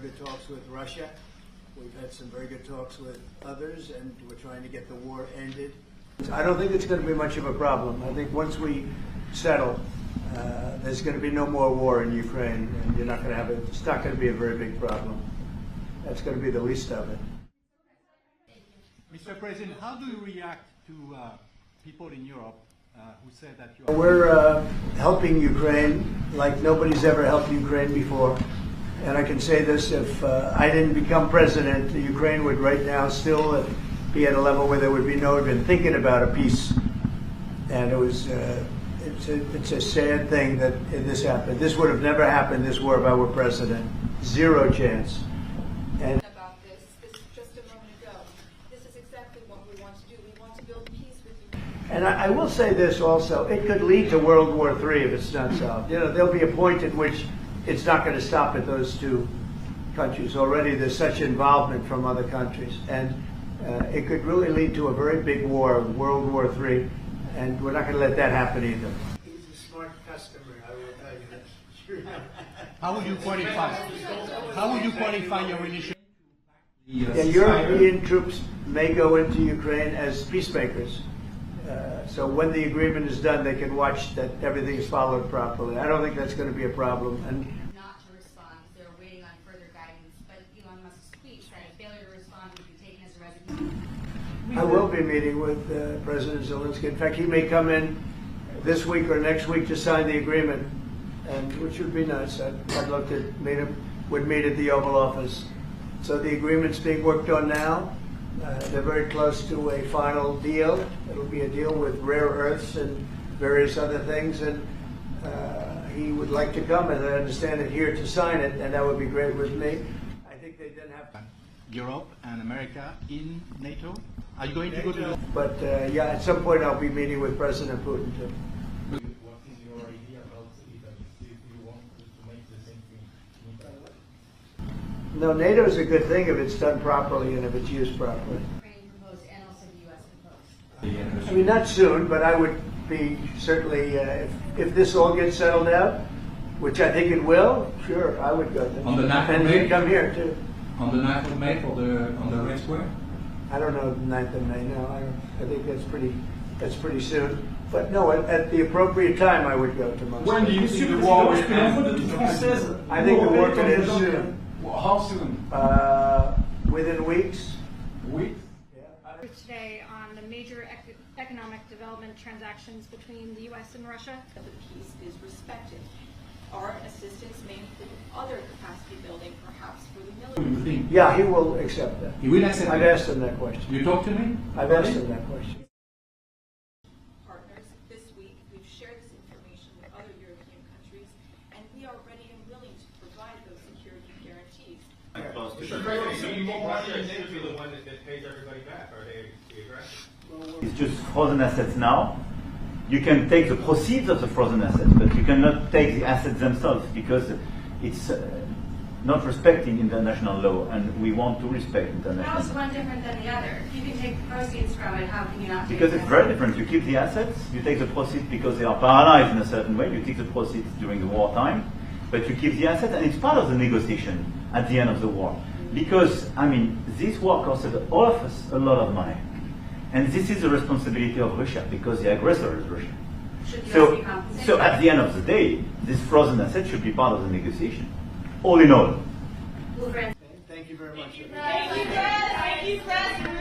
good talks with Russia. We've had some very good talks with others, and we're trying to get the war ended. I don't think it's going to be much of a problem. I think once we settle, there's going to be no more war in Ukraine, and you're not going to have it. It's not going to be a very big problem. That's going to be the least of it. Mr. President, how do you react to people in Europe who say that you are... We're helping Ukraine like nobody's ever helped Ukraine before. And I can say this, if I didn't become president, Ukraine would right now still be at a level where there would be no even thinking about a peace. And it was, it's a sad thing that this happened. This would have never happened, this war, if I were president. Zero chance. And about this just a moment ago. This is exactly what we want to do. We want to build peace with you. And I will say this also, it could lead to World War III if it's not solved. You know, there'll be a point at which it's not going to stop at those two countries. Already there's such involvement from other countries. And it could really lead to a very big war, World War III, and we're not going to let that happen either. He's a smart customer, I will tell you that. Sure. How would you qualify your relationship? Yeah, European troops may go into Ukraine as peacemakers. So when the agreement is done, they can watch that everything is followed properly. I don't think that's going to be a problem. And not to respond, they're waiting on further guidance. But Elon Musk's tweet said a failure to respond would be taken as a resignation. I will be meeting with President Zelensky. In fact, he may come in this week or next week to sign the agreement, and which would be nice. I'd love to meet him. Would meet at the Oval Office. So the agreement's being worked on now. They're very close to a final deal. It'll be a deal with rare earths and various other things, and he would like to come, and I understand it, here to sign it, and that would be great with me. I think they then have Europe and America in NATO? Are you going to go to the... But yeah, at some point I'll be meeting with President Putin too. What is your idea about Italy? If you want to make the same thing in Italy? No, NATO is a good thing if it's done properly and if it's used properly. Ukraine proposed and also the U.S. proposed. I mean, not soon, but I would be certainly, if this all gets settled out, which I think it will, sure, I would go there. On the 9th of And May? he'd come here too. On the 9th of May on the Red Square? I don't know, 9th of May, no, I think that's pretty soon. But no, at the appropriate time I would go to Moscow. When do you think the war will end? I think the war could end soon. How soon? Within weeks. Weeks? Yeah. Today on the major economic development transactions between the U.S. and Russia. The peace is respected. Our assistance may include other capacity building, perhaps for the military. Yeah, he will accept that. He will accept I've that. asked him that question. You talk to me? I've asked him that question. Partners, this week we've shared this information with other European countries, and we are ready and willing to provide those security guarantees. Mr. President, so you think Russia is going to be the one that pays everybody back? Are they aggressive? It's just frozen assets now. You can take the proceeds of the frozen assets, but you cannot take the assets themselves because it's not respecting international law, and we want to respect international How is law. one different than the other? If you can take the proceeds from it, how can you not take Because it's very different. You keep the assets, you take the proceeds because they are paralyzed in a certain way. You take the proceeds during the wartime, but you keep the assets, and it's part of the negotiation at the end of the war. Because, I mean, this war costed all of us a lot of money. And this is the responsibility of Russia, because the aggressor is Russia. Should the US So, be compensated? so at the end of the day, this frozen asset should be part of the negotiation. All in all. Will France- Thank you very much. Thank you, President.